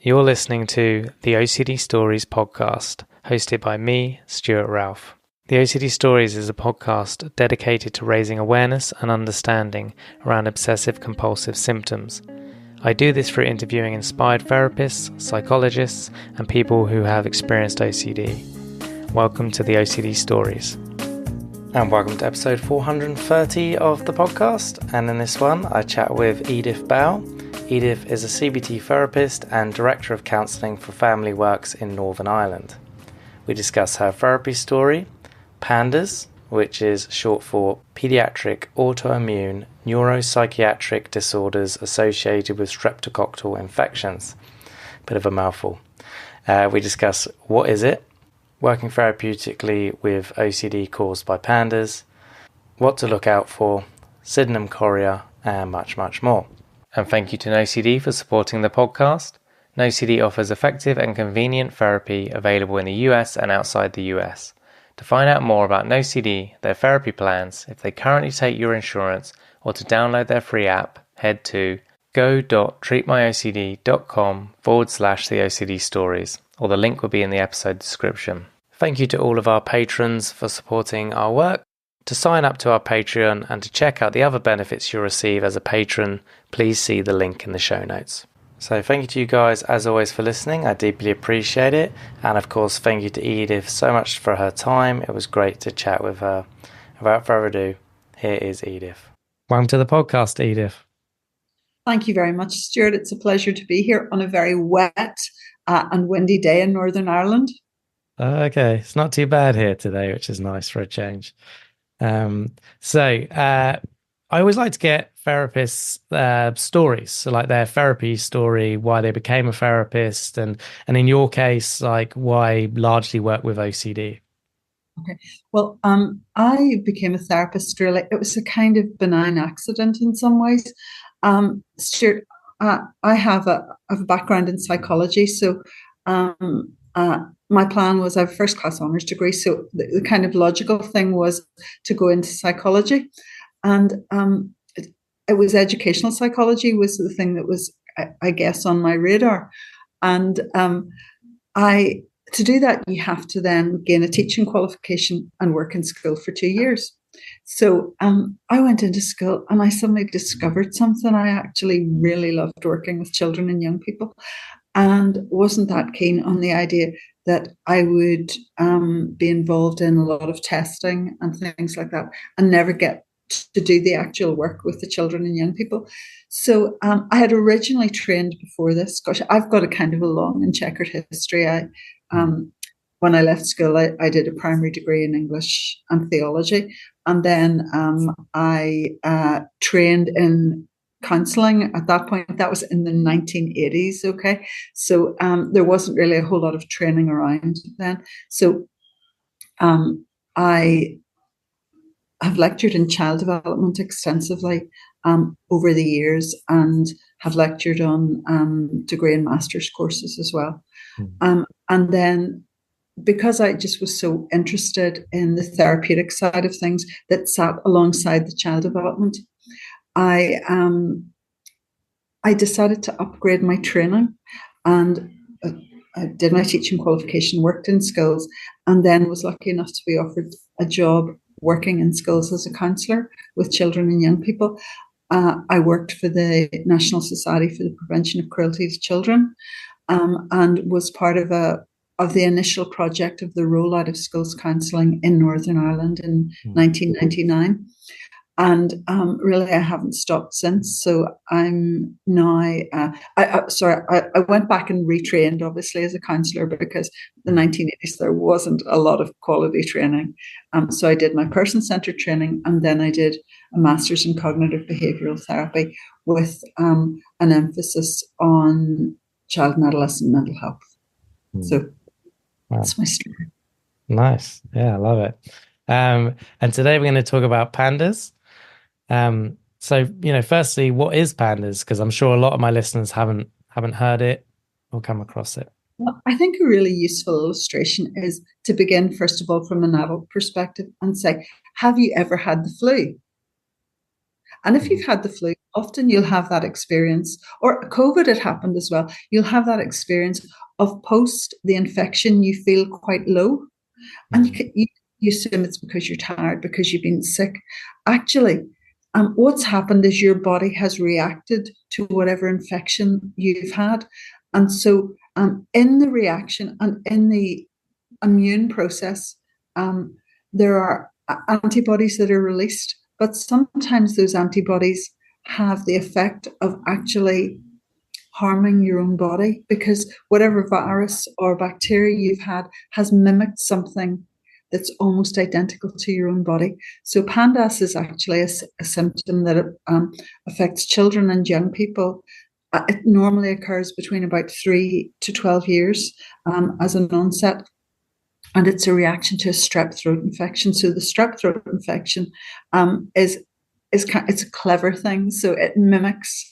You're listening to the OCD Stories podcast, hosted by me, Stuart Ralph. The OCD Stories is a podcast dedicated to raising awareness and understanding around obsessive-compulsive symptoms. I do this through interviewing inspired therapists, psychologists, and people who have experienced OCD. Welcome to the OCD Stories. And welcome to episode 430 of the podcast. And in this one, I chat with Edith Bell. Edith is a CBT therapist and Director of Counselling for Familyworks in Northern Ireland. We discuss her therapy story, PANDAS, which is short for Pediatric Autoimmune Neuropsychiatric Disorders Associated with Streptococcal Infections. Bit of a mouthful. We discuss what is it, working therapeutically with OCD caused by PANDAS, what to look out for, Sydenham chorea, and much, much more. And thank you to NoCD for supporting the podcast. NoCD offers effective and convenient therapy available in the US and outside the US. To find out more about NoCD, their therapy plans, if they currently take your insurance, or to download their free app, head to go.treatmyocd.com/the OCD stories, or the link will be in the episode description. Thank you to all of our patrons for supporting our work. To sign up to our Patreon and to check out the other benefits you'll receive as a patron, please see the link in the show notes. So thank you to you guys as always for listening. I deeply appreciate it. And of course, thank you to Edith so much for her time. It was great to chat with her. Without further ado, here is Edith. Welcome to the podcast, Edith. Thank you very much, Stuart. It's a pleasure to be here on a very wet and windy day in Northern Ireland. Okay, it's not too bad here today, which is nice for a change. I always like to get therapists' stories, so like their therapy story, why they became a therapist, and in your case, like why largely work with OCD. Okay, well, I became a therapist really. It was a kind of benign accident in some ways. Stuart, I have a background in psychology, so my plan was I have a first-class honours degree, so the kind of logical thing was to go into psychology. And it was educational psychology was the thing that was, I guess, on my radar. And to do that, you have to then gain a teaching qualification and work in school for 2 years. So I went into school and I suddenly discovered something. I actually really loved working with children and young people, and wasn't that keen on the idea that I would be involved in a lot of testing and things like that and never get to do the actual work with the children and young people. So I had originally trained before this. Gosh, I've got a kind of a long and checkered history. When I left school, I did a primary degree in English and theology. And then I trained in counselling at that point. That was in the 1980s. Okay. So there wasn't really a whole lot of training around then. So I have lectured in child development extensively over the years, and have lectured on degree and master's courses as well. And then because I just was so interested in the therapeutic side of things that sat alongside the child development, I decided to upgrade my training, and I did my teaching qualification, worked in schools, and then was lucky enough to be offered a job working in schools as a counsellor with children and young people. I worked for the National Society for the Prevention of Cruelty to Children, and was part of the initial project of the rollout of schools counselling in Northern Ireland in 1999. And really, I haven't stopped since. So I'm now, I went back and retrained, obviously, as a counsellor, because in the 1980s, there wasn't a lot of quality training. So I did my person-centred training, and then I did a master's in cognitive behavioural therapy with an emphasis on child and adolescent mental health. So that's my story. Nice. Yeah, I love it. And today we're going to talk about PANDAS. So, firstly, what is PANDAS? Because I'm sure a lot of my listeners haven't heard it or come across it. Well, I think a really useful illustration is to begin, first of all, from an adult perspective and say, have you ever had the flu? And if you've had the flu, often you'll have that experience, or COVID had happened as well. You'll have that experience of post the infection, you feel quite low, and you assume it's because you're tired, because you've been sick. Actually, what's happened is your body has reacted to whatever infection you've had. And so in the reaction and in the immune process, there are antibodies that are released, but sometimes those antibodies have the effect of actually harming your own body, because whatever virus or bacteria you've had has mimicked something that's almost identical to your own body. So PANDAS is actually a symptom that affects children and young people. It normally occurs between about 3 to 12 years as an onset. And it's a reaction to a strep throat infection. So the strep throat infection it's a clever thing. So it mimics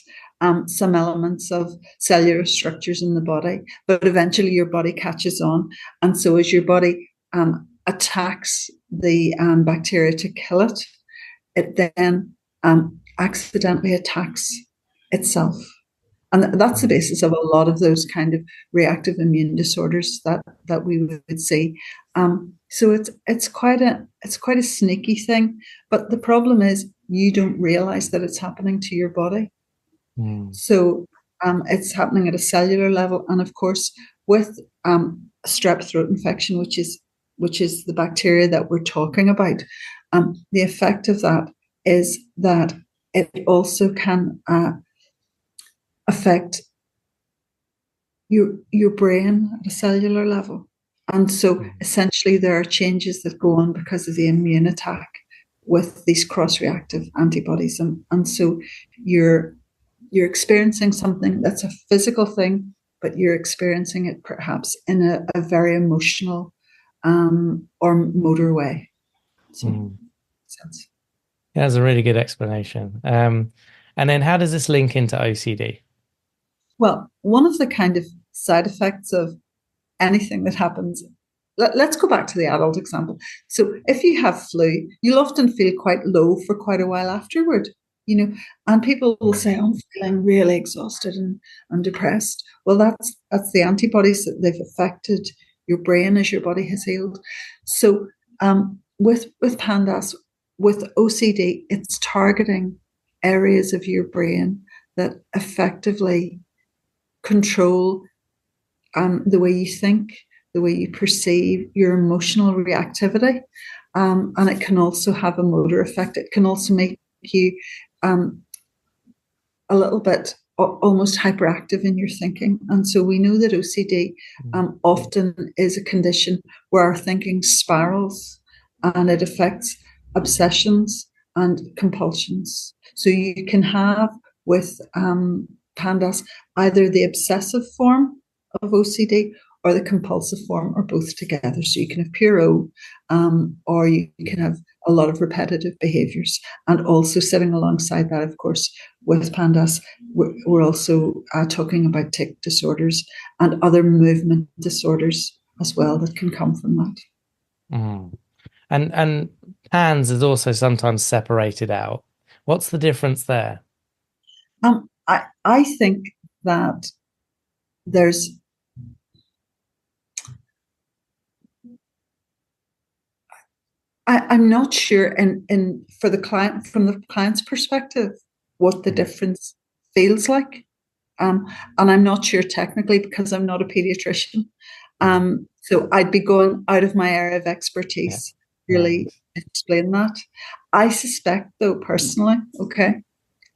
some elements of cellular structures in the body, but eventually your body catches on. And so as your body attacks the bacteria to kill it, it then accidentally attacks itself. And that's the basis of a lot of those kind of reactive immune disorders that we would see. So it's quite a sneaky thing, but the problem is you don't realize that it's happening to your body. So it's happening at a cellular level, and of course, with strep throat infection, which is the bacteria that we're talking about, the effect of that is that it also can affect your brain at a cellular level. And so essentially there are changes that go on because of the immune attack with these cross-reactive antibodies. And so you're experiencing something that's a physical thing, but you're experiencing it perhaps in a very emotional or motor way. So, sense. Yeah, that's a really good explanation. And then how does this link into OCD? Well, one of the kind of side effects of anything that happens, let's go back to the adult example. So if you have flu, you'll often feel quite low for quite a while afterward, and people will say, I'm feeling really exhausted and depressed. Well, that's the antibodies that they've affected your brain as your body has healed. So with PANDAS, with OCD, it's targeting areas of your brain that effectively control the way you think, the way you perceive, your emotional reactivity, and it can also have a motor effect. It can also make you a little bit almost hyperactive in your thinking. And so we know that OCD often is a condition where our thinking spirals, and it affects obsessions and compulsions. So you can have with PANDAS either the obsessive form of OCD or the compulsive form, or both together. So you can have pure O, or you can have a lot of repetitive behaviors. And also sitting alongside that, of course, with PANDAS, we're also talking about tic disorders and other movement disorders as well that can come from that. And PANS is also sometimes separated out. What's the difference there? I think that I'm not sure in for the client, from the client's perspective, what the difference feels like. And I'm not sure technically because I'm not a pediatrician. So I'd be going out of my area of expertise, really explain that. I suspect though, personally, okay,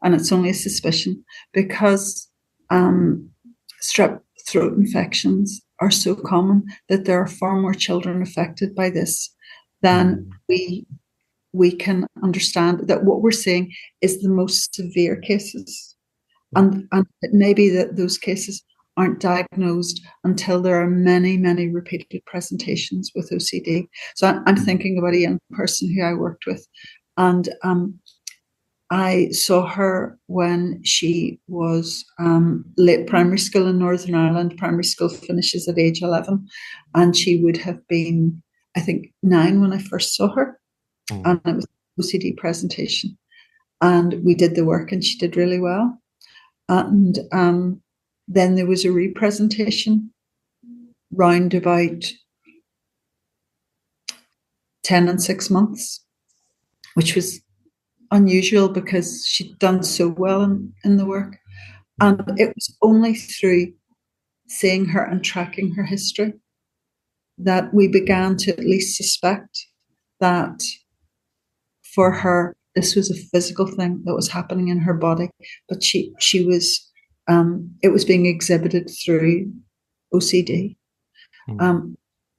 and it's only a suspicion, because strep throat infections are so common that there are far more children affected by this than we can understand, that what we're seeing is the most severe cases. And it may be that those cases aren't diagnosed until there are many, many repeated presentations with OCD. So I'm thinking about a young person who I worked with, and I saw her when she was late primary school in Northern Ireland. Primary school finishes at age 11, and she would have been, I think, 9 when I first saw her, and it was an OCD presentation. and we did the work, and she did really well. And then there was a representation round about 10 and 6 months, which was unusual because she'd done so well in the work. And it was only through seeing her and tracking her history that we began to at least suspect that for her, this was a physical thing that was happening in her body, but she was, it was being exhibited through OCD.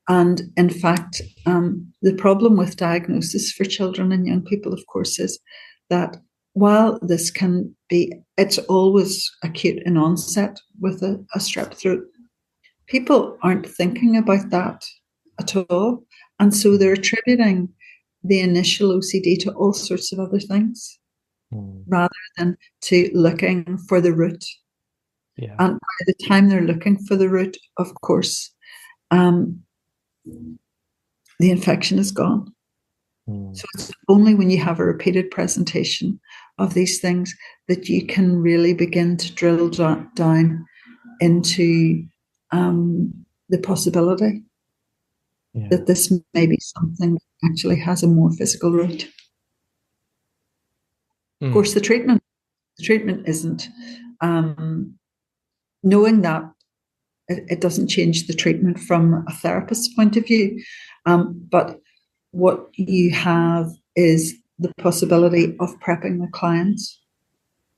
And in fact, the problem with diagnosis for children and young people, of course, is that while this can be, it's always acute in onset with a strep throat, people aren't thinking about that at all. And so they're attributing the initial OCD to all sorts of other things rather than to looking for the root. Yeah. And by the time they're looking for the root, of course, the infection is gone. So it's only when you have a repeated presentation of these things that you can really begin to drill down into the possibility that this may be something that actually has a more physical root. Of course, the treatment isn't knowing that it doesn't change the treatment from a therapist's point of view, but what you have is the possibility of prepping the clients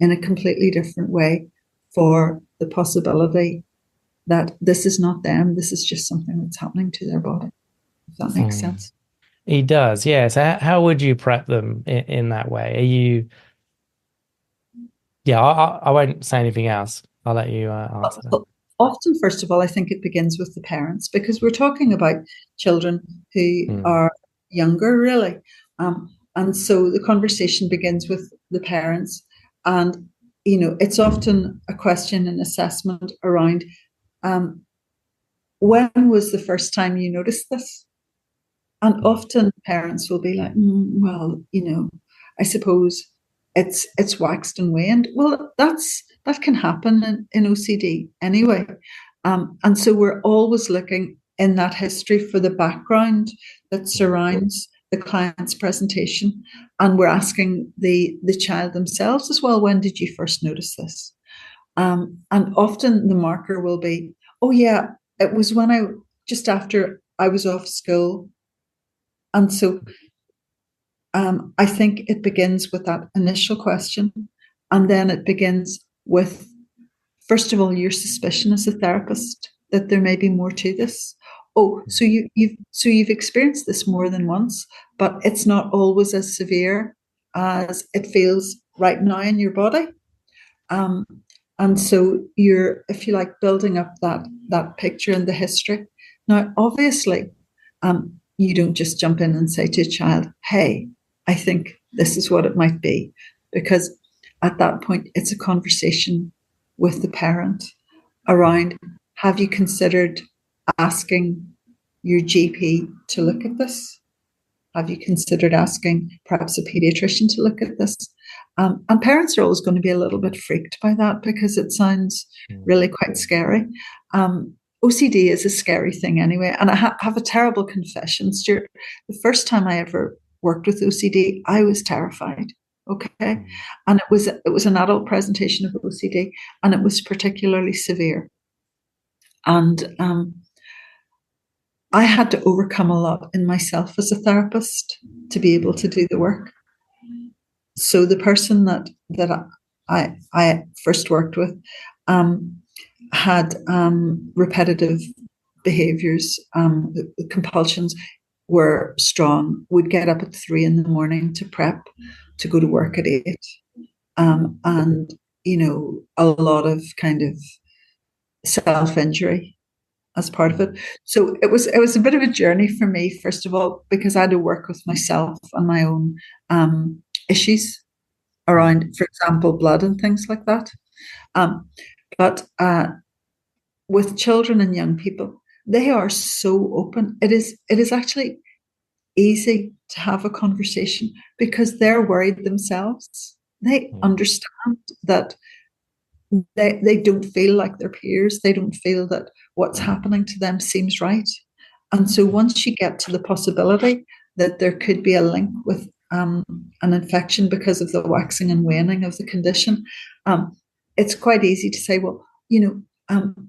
in a completely different way for the possibility that this is not them, this is just something that's happening to their body, if that makes sense. It does, yeah. So how would you prep them in that way? Are you... Yeah, I won't say anything else. I'll let you answer that. Often, first of all, I think it begins with the parents, because we're talking about children who are younger, really. And so the conversation begins with the parents. And, it's often a question and assessment around when was the first time you noticed this? And often parents will be like, well, I suppose it's waxed and waned. Well, that can happen in OCD anyway. And so we're always looking in that history for the background that surrounds the client's presentation. And we're asking the child themselves as well, when did you first notice this? And often the marker will be, oh yeah, it was when just after I was off school. And so I think it begins with that initial question, and then it begins with, first of all, your suspicion as a therapist that there may be more to this. Oh, so you've experienced this more than once, but it's not always as severe as it feels right now in your body. And so you're, if you like, building up that picture and the history. Now, obviously, you don't just jump in and say to a child, hey, I think this is what it might be. Because at that point, it's a conversation with the parent around, have you considered asking your GP to look at this? Have you considered asking perhaps a pediatrician to look at this? And parents are always going to be a little bit freaked by that because it sounds really quite scary. OCD is a scary thing anyway. And I have a terrible confession, Stuart. The first time I ever worked with OCD, I was terrified. Okay. And it was an adult presentation of OCD, and it was particularly severe. And I had to overcome a lot in myself as a therapist to be able to do the work. So the person that I first worked with had repetitive behaviors. The compulsions were strong. Would get up at 3 a.m. to prep to go to work at 8. And, a lot of kind of self-injury as part of it. So it was a bit of a journey for me, first of all, because I had to work with myself and my own issues around, for example, blood and things like that. But with children and young people, they are so open. It is actually easy to have a conversation because they're worried themselves. They understand that they don't feel like their peers. They don't feel that what's happening to them seems right. And so once you get to the possibility that there could be a link with an infection because of the waxing and waning of the condition, it's quite easy to say, well,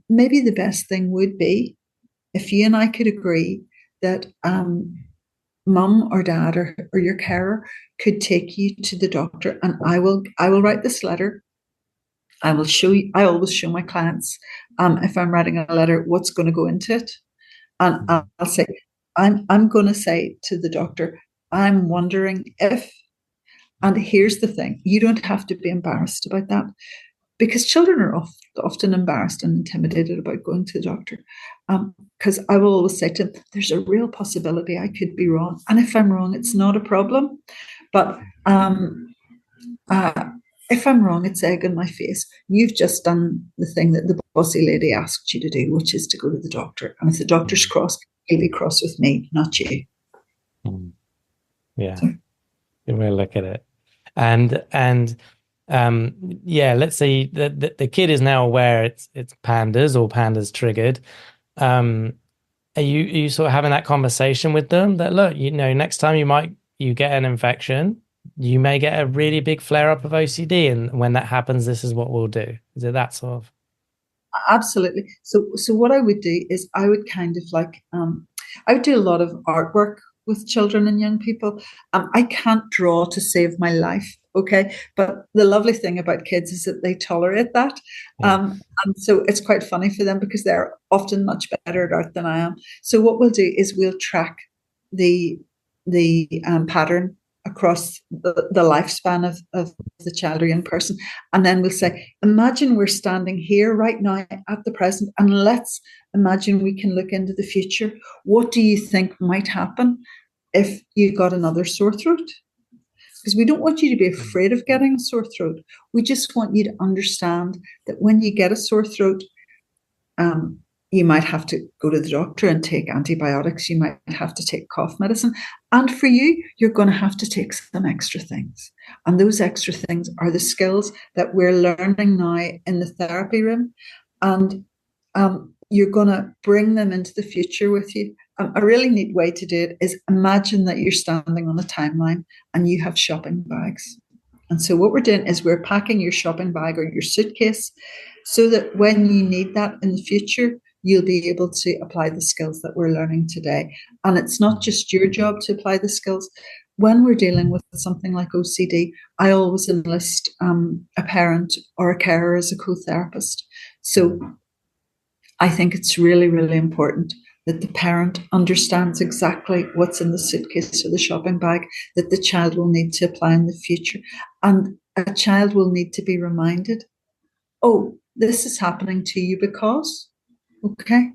maybe the best thing would be if you and I could agree that mum or dad or your carer could take you to the doctor, and I will write this letter. I will show you. I always show my clients, if I'm writing a letter, what's going to go into it, and I'll say, I'm going to say to the doctor, I'm wondering if, and here's the thing, you don't have to be embarrassed about that, because children are often embarrassed and intimidated about going to the doctor. Because I will always say to them, there's a real possibility I could be wrong, and if I'm wrong, it's not a problem. But if I'm wrong, it's egg on my face. You've just done the thing that the bossy lady asked you to do, which is to go to the doctor. And if the doctor's cross, he'll be cross with me, not you. Yeah, good way to look at it. And let's say the kid is now aware it's PANDAS or PANDAS triggered. Are you sort of having that conversation with them that, look, next time you get an infection, you may get a really big flare up of OCD, and when that happens, this is what we'll do. Is it that sort of? Absolutely. So what I would do is I would kind of like I would do a lot of artwork with children and young people. I can't draw to save my life, okay? But the lovely thing about kids is that they tolerate that. And so it's quite funny for them because they're often much better at art than I am. So what we'll do is we'll track the pattern across the lifespan of the child or young person. And then we'll say, imagine we're standing here right now at the present, and let's imagine we can look into the future. What do you think might happen if you got another sore throat? Because we don't want you to be afraid of getting a sore throat. We just want you to understand that when you get a sore throat, you might have to go to the doctor and take antibiotics. You might have to take cough medicine. And for you, you're going to have to take some extra things. And those extra things are the skills that we're learning now in the therapy room. And you're going to bring them into the future with you. A really neat way to do it is imagine that you're standing on a timeline and you have shopping bags. And so what we're doing is we're packing your shopping bag or your suitcase so that when you need that in the future, you'll be able to apply the skills that we're learning today. And it's not just your job to apply the skills. When we're dealing with something like OCD, I always enlist a parent or a carer as a co-therapist. So I think it's really, really important that the parent understands exactly what's in the suitcase or the shopping bag that the child will need to apply in the future. And a child will need to be reminded, oh, this is happening to you because, okay,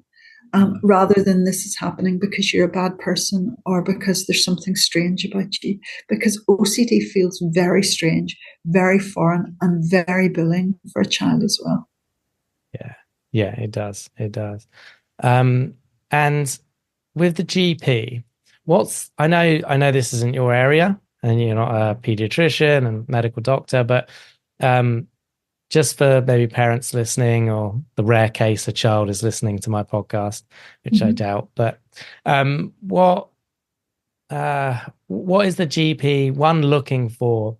rather than this is happening because you're a bad person or because there's something strange about you. Because OCD feels very strange, very foreign, and very bullying for a child as well. Yeah, it does. It does. And with the GP, I know this isn't your area and you're not a pediatrician and medical doctor, but just for maybe parents listening or the rare case a child is listening to my podcast, which I doubt, but what is the GP, one, looking for,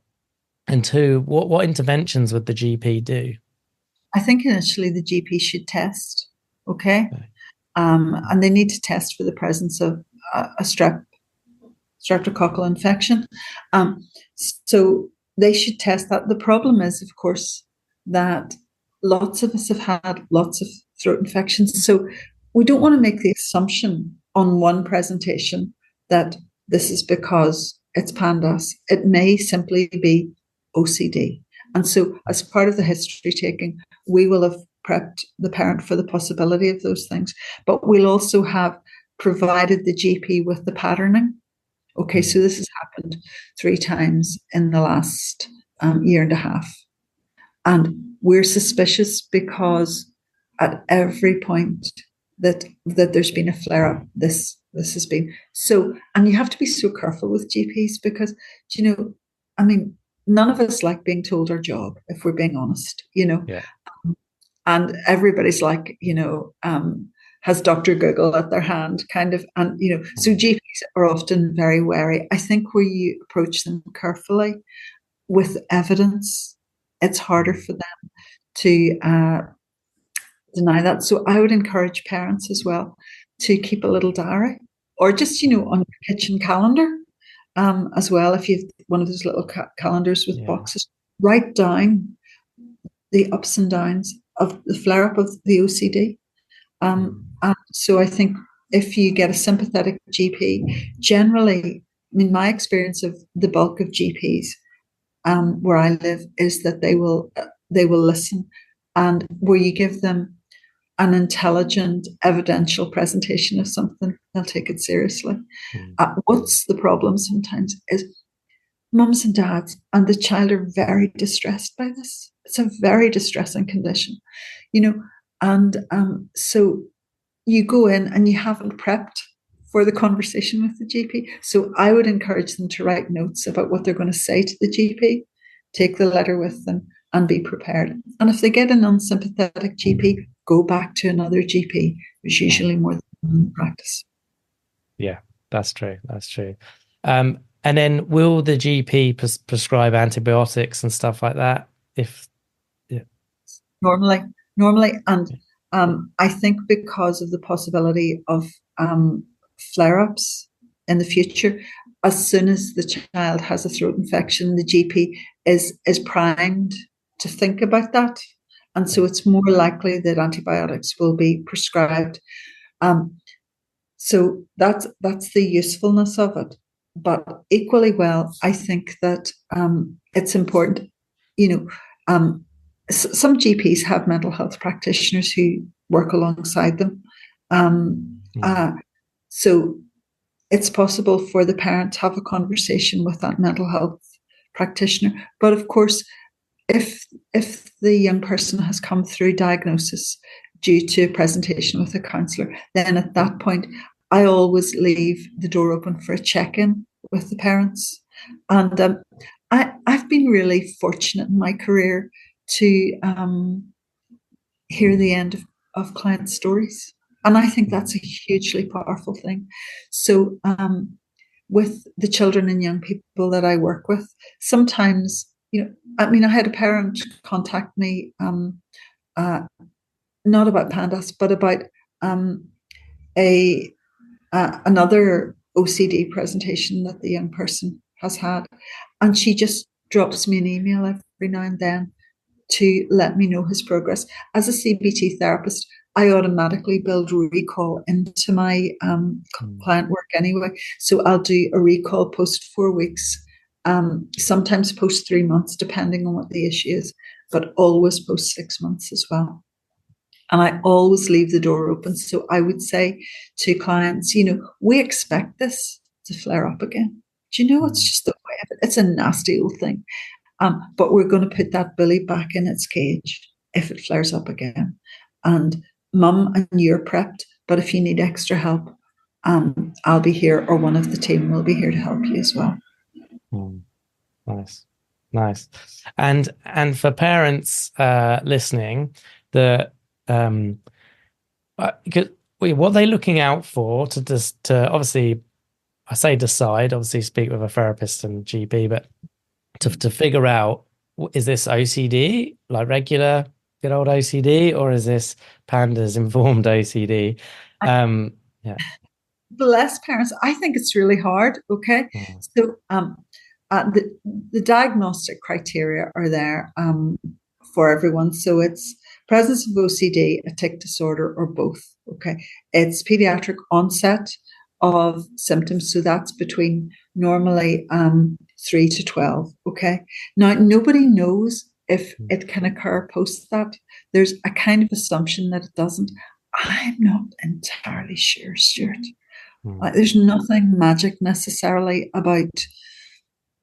and two, what interventions would the GP do? I think initially the GP should test, okay? And they need to test for the presence of a streptococcal infection. So they should test that. The problem is, of course, that lots of us have had lots of throat infections. So we don't want to make the assumption on one presentation that this is because it's PANDAS. It may simply be OCD. And so as part of the history taking, we will have prepped the parent for the possibility of those things. But we'll also have provided the GP with the patterning. Okay, so this has happened 3 times in the last year and a half. And we're suspicious because at every point that there's been a flare-up, this has been. So, and you have to be so careful with GPs because, I mean, none of us like being told our job, if we're being honest, Yeah. and everybody's like, has Dr. Google at their hand, kind of, and so Mm. GPs are often very wary. I think where you approach them carefully with evidence, it's harder for them to deny that. So I would encourage parents as well to keep a little diary, or just on your kitchen calendar, as well. If you've one of those little calendars with Yeah. boxes, write down the ups and downs of the flare up of the OCD. So I think if you get a sympathetic GP, generally, I mean, my experience of the bulk of GPs where I live is that they will listen, and where you give them an intelligent, evidential presentation of something, they'll take it seriously. What's the problem sometimes is mums and dads and the child are very distressed by this. It's a very distressing condition, and so you go in and you haven't prepped for the conversation with the GP. So I would encourage them to write notes about what they're going to say to the GP, take the letter with them, and be prepared. And if they get an unsympathetic GP, go back to another GP. There's usually more than one practice. Yeah, that's true. That's true. And then will the GP prescribe antibiotics and stuff like that? Normally, and I think because of the possibility of flare-ups in the future, as soon as the child has a throat infection, the GP is primed to think about that, and so it's more likely that antibiotics will be prescribed. So that's the usefulness of it. But equally well, I think that it's important. Some GPs have mental health practitioners who work alongside them. So it's possible for the parent to have a conversation with that mental health practitioner. But of course, if the young person has come through diagnosis due to presentation with a counsellor, then at that point, I always leave the door open for a check-in with the parents. And I've been really fortunate in my career to hear the end of client stories. And I think that's a hugely powerful thing. So with the children and young people that I work with, sometimes, I had a parent contact me, not about PANDAS, but about another OCD presentation that the young person has had. And she just drops me an email every now and then to let me know his progress. As a CBT therapist, I automatically build recall into my client work anyway. So I'll do a recall post 4 weeks, sometimes post 3 months, depending on what the issue is, but always post 6 months as well. And I always leave the door open. So I would say to clients, we expect this to flare up again. Do you know, it's just the way of it. It's a nasty old thing. But we're going to put that bully back in its cage if it flares up again. And mum and you're prepped, but if you need extra help, I'll be here, or one of the team will be here to help you as well. Nice. And for parents listening, what are they looking out for to obviously, I say decide, obviously speak with a therapist and GP, but to figure out, is this OCD, like regular good old OCD, or is this PANDAS informed OCD? Bless parents. I think it's really hard. Okay. So the diagnostic criteria are there for everyone. So it's presence of OCD, a tic disorder, or both. Okay. It's pediatric onset of symptoms. So that's between normally 3 to 12. Okay. Now, nobody knows if it can occur post that. There's a kind of assumption that it doesn't. I'm not entirely sure, Stuart. There's nothing magic necessarily about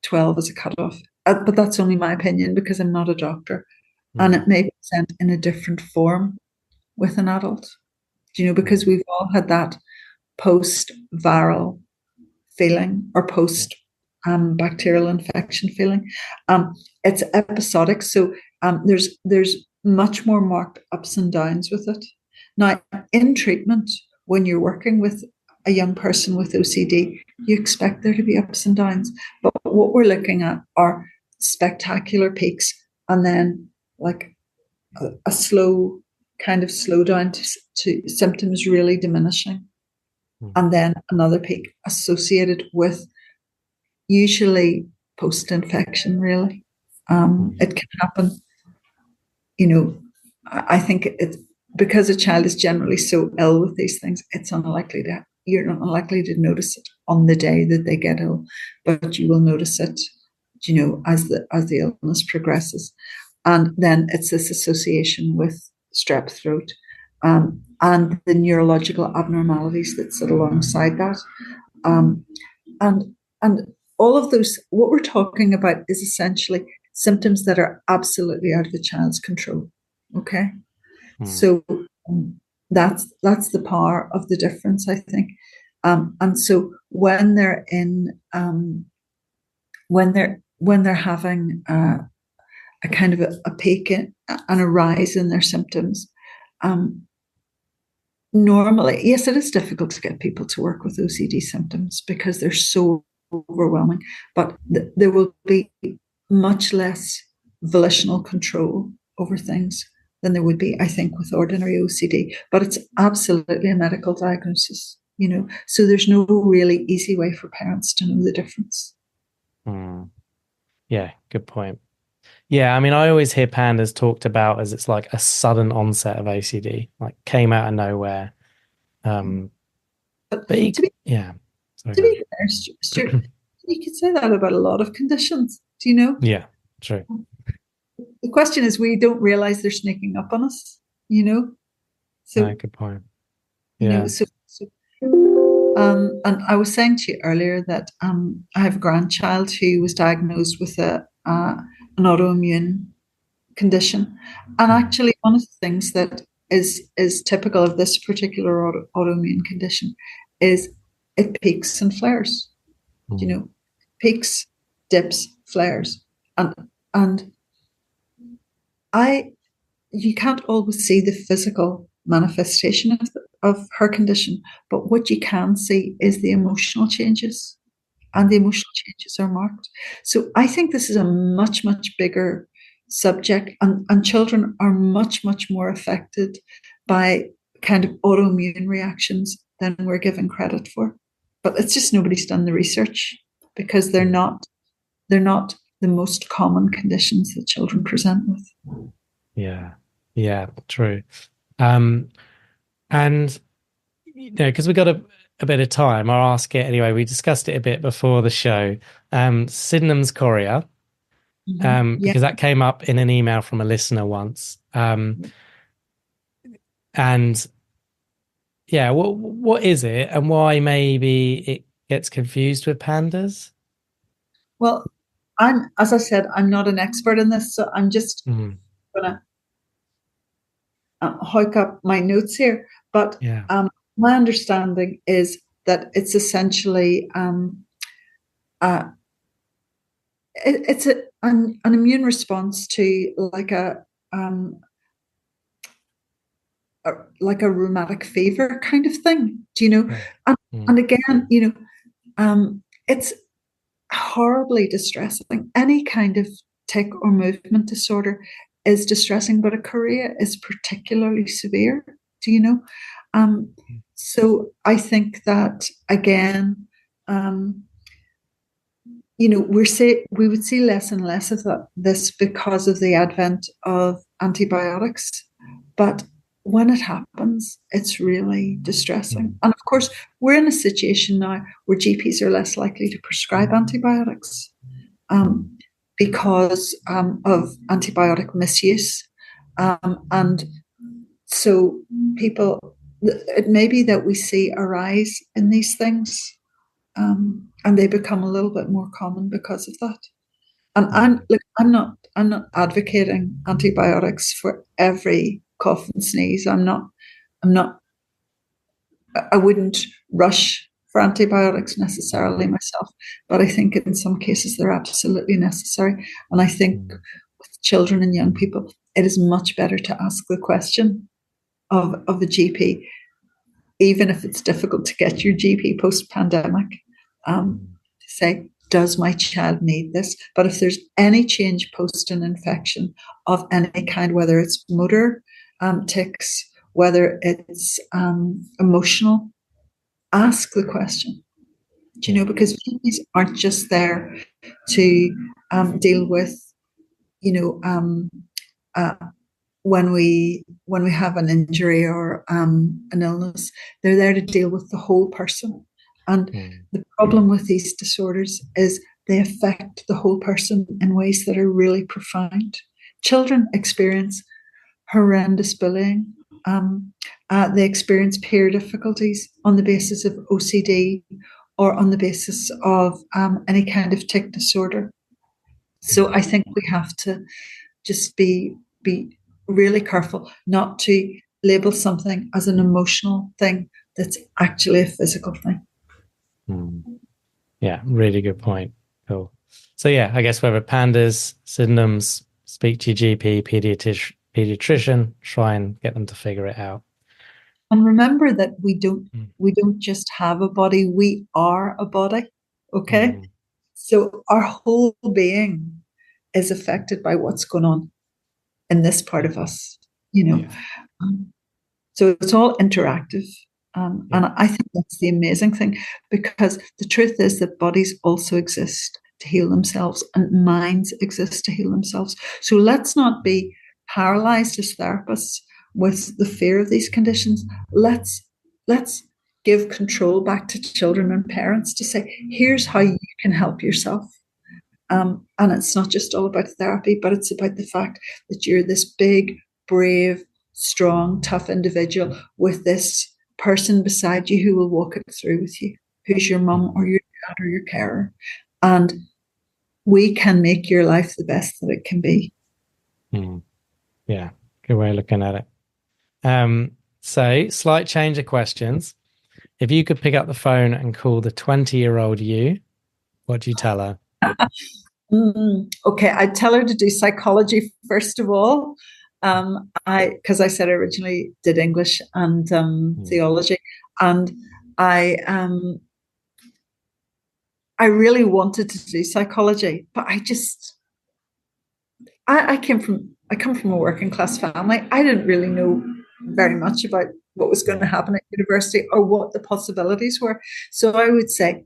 12 as a cutoff. But that's only my opinion, because I'm not a doctor. And it may present in a different form with an adult. Because we've all had that post-viral feeling, or post bacterial infection feeling. It's episodic, so there's much more marked ups and downs with it. Now, in treatment, when you're working with a young person with OCD, you expect there to be ups and downs. But what we're looking at are spectacular peaks and then like a slow kind of slowdown to symptoms really diminishing. And then another peak associated with usually post-infection, really. It can happen, I think it's because a child is generally so ill with these things, you're not unlikely to notice it on the day that they get ill, but you will notice it, as the illness progresses. And then it's this association with strep throat, and the neurological abnormalities that sit alongside that. And all of those, what we're talking about is essentially symptoms that are absolutely out of the child's control. Okay. So that's the power of the difference, I think. And so when they're when they're having a kind of a peak and a rise in their symptoms, normally, yes, it is difficult to get people to work with OCD symptoms because they're so overwhelming, but there will be much less volitional control over things than there would be, I think, with ordinary OCD. But it's absolutely a medical diagnosis, so there's no really easy way for parents to know the difference. Yeah, good point. Yeah, I mean, I always hear PANDAS talked about as it's like a sudden onset of OCD, like came out of nowhere. To be fair, Stuart, you could say that about a lot of conditions. Do you know? Yeah, true. The question is, we don't realize they're sneaking up on us. So good point. Yeah. And I was saying to you earlier that I have a grandchild who was diagnosed with an autoimmune condition, and actually one of the things that is typical of this particular autoimmune condition is it peaks and flares. Peaks, dips, flares, and you can't always see the physical manifestation of her condition, but what you can see is the emotional changes, and the emotional changes are marked. So I think this is a much, much bigger subject, and children are much, much more affected by kind of autoimmune reactions than we're given credit for. But it's just nobody's done the research because they're not the most common conditions that children present with. Yeah, true. And because we got a bit of time, I'll ask it anyway. We discussed it a bit before the show. Sydenham's chorea, because that came up in an email from a listener once. And yeah, what is it, and why maybe it gets confused with PANDAS? Well, as I said, I'm not an expert in this, so I'm just gonna hike up my notes here. But my understanding is that it's essentially it's an immune response to like a rheumatic fever kind of thing. Do you know? And again, it's horribly distressing. Any kind of tic or movement disorder is distressing, but a chorea is particularly severe. Do you know? So I think that again, we would see less and less of this because of the advent of antibiotics. But when it happens, it's really distressing. And of course, we're in a situation now where GPs are less likely to prescribe antibiotics because of antibiotic misuse. And so it may be that we see a rise in these things, and they become a little bit more common because of that. And I'm not advocating antibiotics for every cough and sneeze. I wouldn't rush for antibiotics necessarily myself, but I think in some cases they're absolutely necessary. And I think with children and young people, it is much better to ask the question of the GP, even if it's difficult to get your GP post-pandemic, to say, does my child need this? But if there's any change post an infection of any kind, whether it's motor tics, whether it's emotional, ask the question. Do you know, because families aren't just there to deal with, when we have an injury or an illness, they're there to deal with the whole person. And the problem with these disorders is they affect the whole person in ways that are really profound. Children experience horrendous bullying. They experience peer difficulties on the basis of OCD or on the basis of any kind of tic disorder. So I think we have to just be really careful not to label something as an emotional thing that's actually a physical thing. Yeah, really good point. Cool. So yeah, I guess whether PANDAS, Sydenham's, speak to your GP, pediatrician, try and get them to figure it out. And remember that we don't just have a body, we are a body. Okay? So our whole being is affected by what's going on in this part of us, so it's all interactive. And I think that's the amazing thing, because the truth is that bodies also exist to heal themselves and minds exist to heal themselves. So let's not be paralyzed as therapists with the fear of these conditions. Let's give control back to children and parents to say, here's how you can help yourself. And it's not just all about therapy, but it's about the fact that you're this big, brave, strong, tough individual with this person beside you who will walk it through with you, who's your mum or your dad or your carer. And we can make your life the best that it can be. Yeah, good way of looking at it. So, slight change of questions. If you could pick up the phone and call the 20-year-old you, what do you tell her? Okay, I'd tell her to do psychology first of all. Because I said I originally did English and theology, and I really wanted to do psychology, but I come from a working class family. I didn't really know very much about what was going to happen at university or what the possibilities were. So I would say,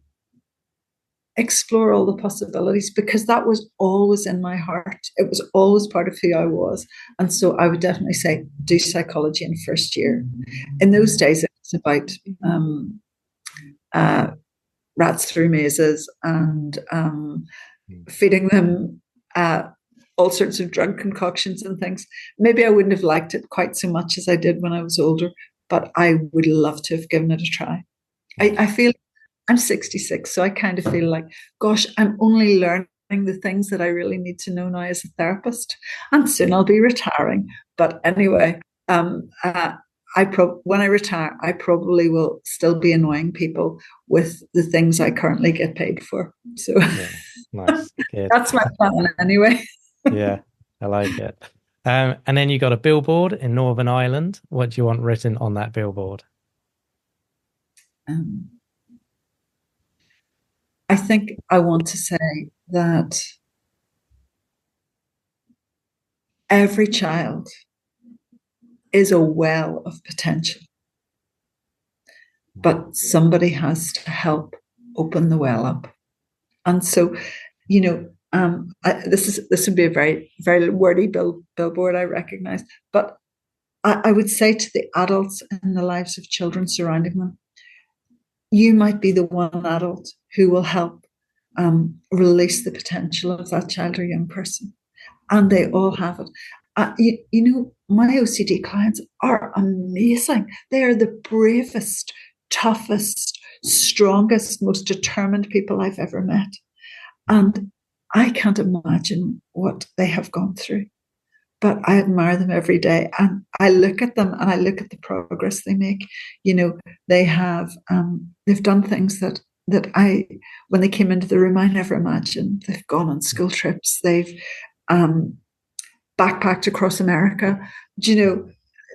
explore all the possibilities, because that was always in my heart. It was always part of who I was. And so I would definitely say, do psychology in first year. In those days, it was about rats through mazes and feeding them all sorts of drug concoctions and things. Maybe I wouldn't have liked it quite so much as I did when I was older, but I would love to have given it a try. I feel I'm 66, so I kind of feel like, gosh, I'm only learning the things that I really need to know now as a therapist, and soon I'll be retiring. But anyway, when I retire, I probably will still be annoying people with the things I currently get paid for. So nice. Good. That's my plan anyway. Yeah, I like it. And then you got a billboard in Northern Ireland. What do you want written on that billboard? I think I want to say that every child is a well of potential, but somebody has to help open the well up. And so, this would be a very, very wordy billboard, I recognize, but I would say to the adults in the lives of children surrounding them, you might be the one adult who will help release the potential of that child or young person. And they all have it. My OCD clients are amazing. They are the bravest, toughest, strongest, most determined people I've ever met. And I can't imagine what they have gone through. but I admire them every day. And I look at them and I look at the progress they make. You know, they have, they've done things that when they came into the room, I never imagined. They've gone on school trips. They've backpacked across America. You know,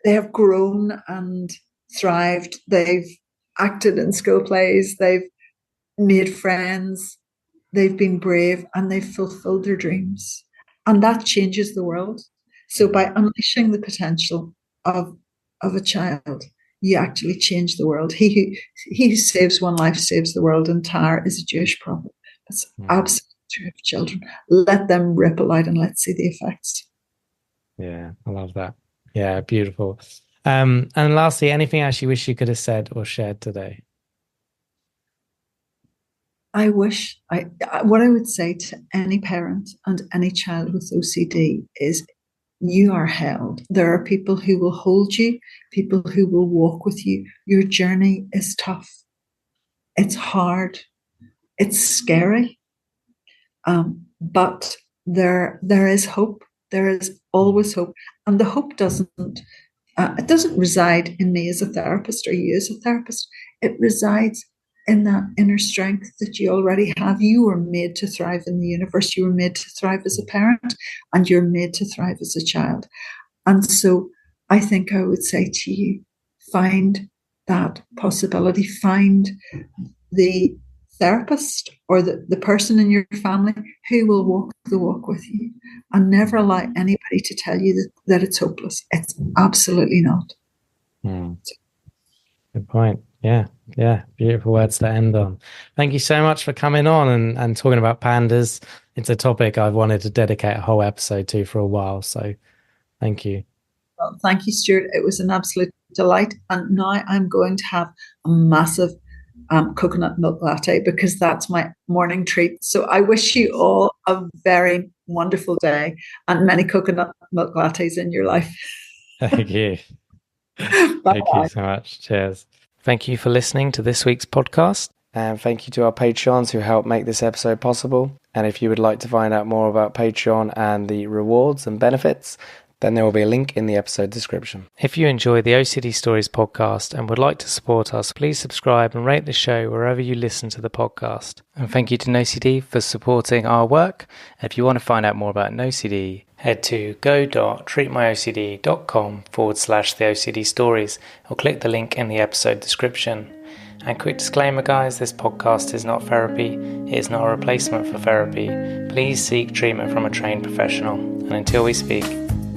they have grown and thrived. They've acted in school plays. They've made friends. They've been brave, and they've fulfilled their dreams. And that changes the world. So by unleashing the potential of a child, you actually change the world. He who saves one life saves the world entire is a Jewish proverb. That's absolutely true of children. Let them ripple out and let's see the effects. Yeah, I love that. Yeah, beautiful. And lastly, anything else you wish you could have said or shared today? What I would say to any parent and any child with OCD is, you are held. There are people who will hold you, people who will walk with you. Your journey is tough. It's hard. It's scary. But there is hope. There is always hope. And the hope doesn't reside in me as a therapist or you as a therapist. It resides in that inner strength that you already have. You were made to thrive in the universe. You were made to thrive as a parent, and you're made to thrive as a child. And so I think I would say to you, find that possibility. Find the therapist or the person in your family who will walk the walk with you, and never allow anybody to tell you that it's hopeless. It's absolutely not. Good point. Yeah. Beautiful words to end on. Thank you so much for coming on and talking about pandas. It's a topic I've wanted to dedicate a whole episode to for a while. So thank you. Well, thank you, Stuart. It was an absolute delight. And now I'm going to have a massive coconut milk latte, because that's my morning treat. So I wish you all a very wonderful day and many coconut milk lattes in your life. Thank you. Thank you so much. Cheers. Thank you for listening to this week's podcast. And thank you to our Patreons who helped make this episode possible. And if you would like to find out more about Patreon and the rewards and benefits, then there will be a link in the episode description. If you enjoy the OCD Stories podcast and would like to support us, please subscribe and rate the show wherever you listen to the podcast. And thank you to NoCD for supporting our work. If you want to find out more about NoCD, head to go.treatmyocd.com/the OCD Stories or click the link in the episode description. And quick disclaimer, guys, this podcast is not therapy. It is not a replacement for therapy. Please seek treatment from a trained professional. And until we speak,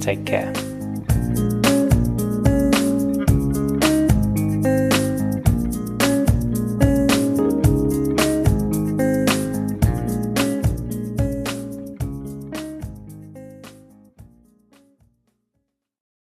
take care.